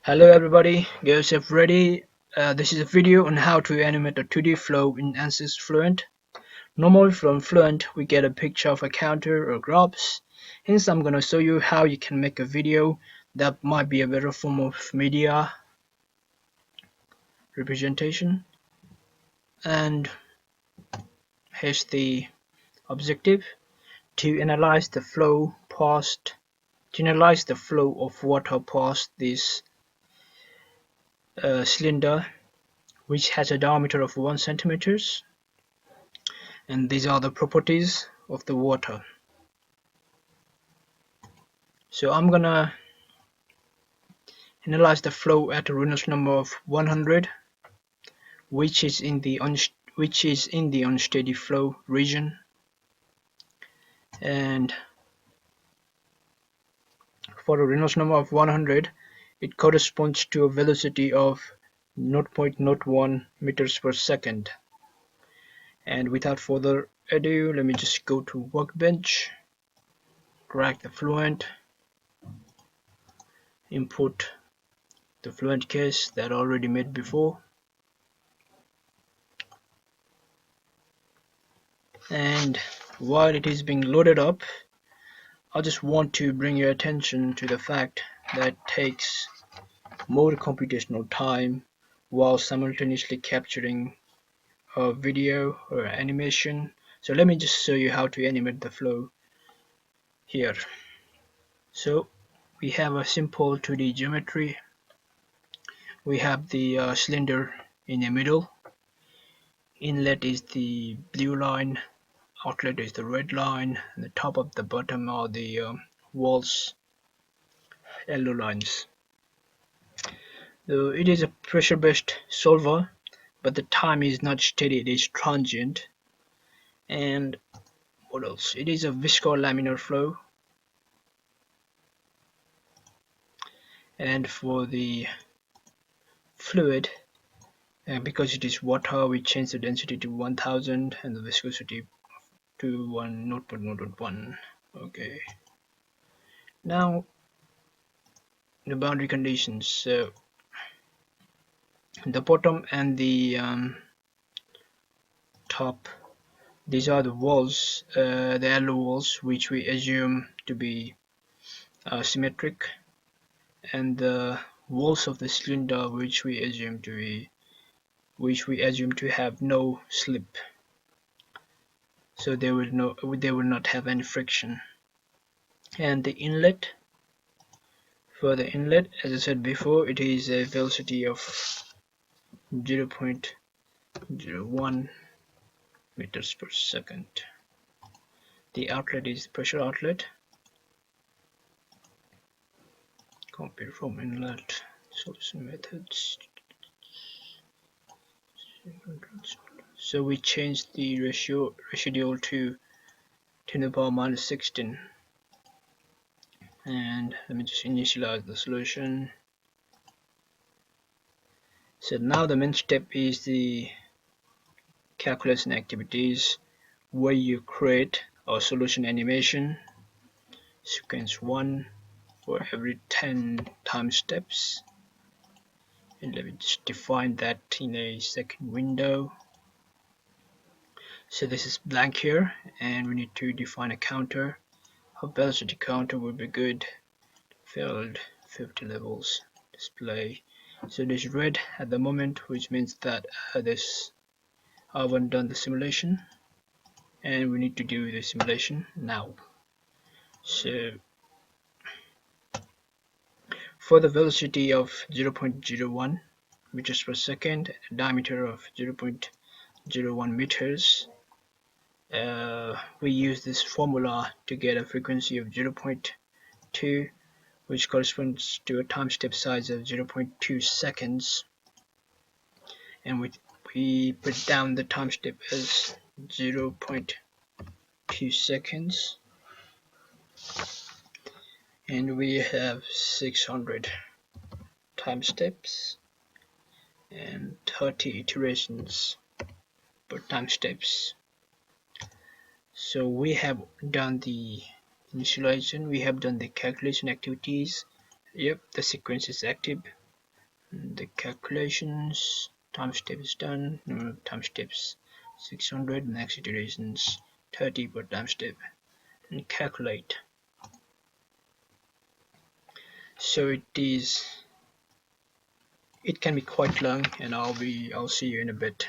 Hello everybody, get yourself ready. This is a video on how to animate a 2D flow in ANSYS Fluent. Normally from Fluent we get a picture of a counter or graphs. Hence I'm gonna show you how you can make a video that might be a better form of media representation. And here's the objective: to analyze the flow of water past this cylinder, which has a diameter of 1 centimeters. And these are the properties of the water. So I'm gonna analyze the flow at a Reynolds number of 100, which is in the unsteady flow region, and for a Reynolds number of 100 it corresponds to a velocity of 0.01 meters per second. And without further ado, let me just go to Workbench, drag the Fluent, import the Fluent case that I already made before, and while it is being loaded up, I just want to bring your attention to the fact that it takes more computational time while simultaneously capturing a video or animation. So let me just show you how to animate the flow here. So we have a simple 2D geometry. We have the cylinder in the middle. Inlet is the blue line, outlet is the red line, and the top of the bottom are the walls, yellow lines. So it is a pressure based solver, but the time is not steady, it is transient. And what else? It is a viscolaminar flow. And for the fluid, because it is water, we change the density to 1000 and the viscosity to 0.01. Okay. Now the boundary conditions. So the bottom and the top, these are the walls, the yellow walls, which we assume to be symmetric, and the walls of the cylinder, which we assume to have no slip, so they will not have any friction. And the inlet, for the inlet, as I said before, it is a velocity of 0.01 meters per second. The outlet is pressure outlet. Compare from inlet solution methods. So we change the residual to 10 to the power minus 16. And let me just initialize the solution. So now the main step is the calculation activities, where you create a solution animation sequence 1 for every 10 time steps. And let me just define that in a second window. So this is blank here, and we need to define a counter. A velocity counter would be good. Filled 50 levels display. So this is red at the moment, which means that I haven't done the simulation, and we need to do the simulation now. So for the velocity of 0.01 meters per second, a diameter of 0.01 meters, we use this formula to get a frequency of 0.2, which corresponds to a time step size of 0.2 seconds, and we put down the time step as 0.2 seconds, and we have 600 time steps and 30 iterations per time steps. So we have done the initialization, we have done the calculation activities. Yep, the sequence is active. The calculations, time step is done, number of time steps 600, max iterations 30 per time step, and calculate. So it can be quite long, and I'll see you in a bit.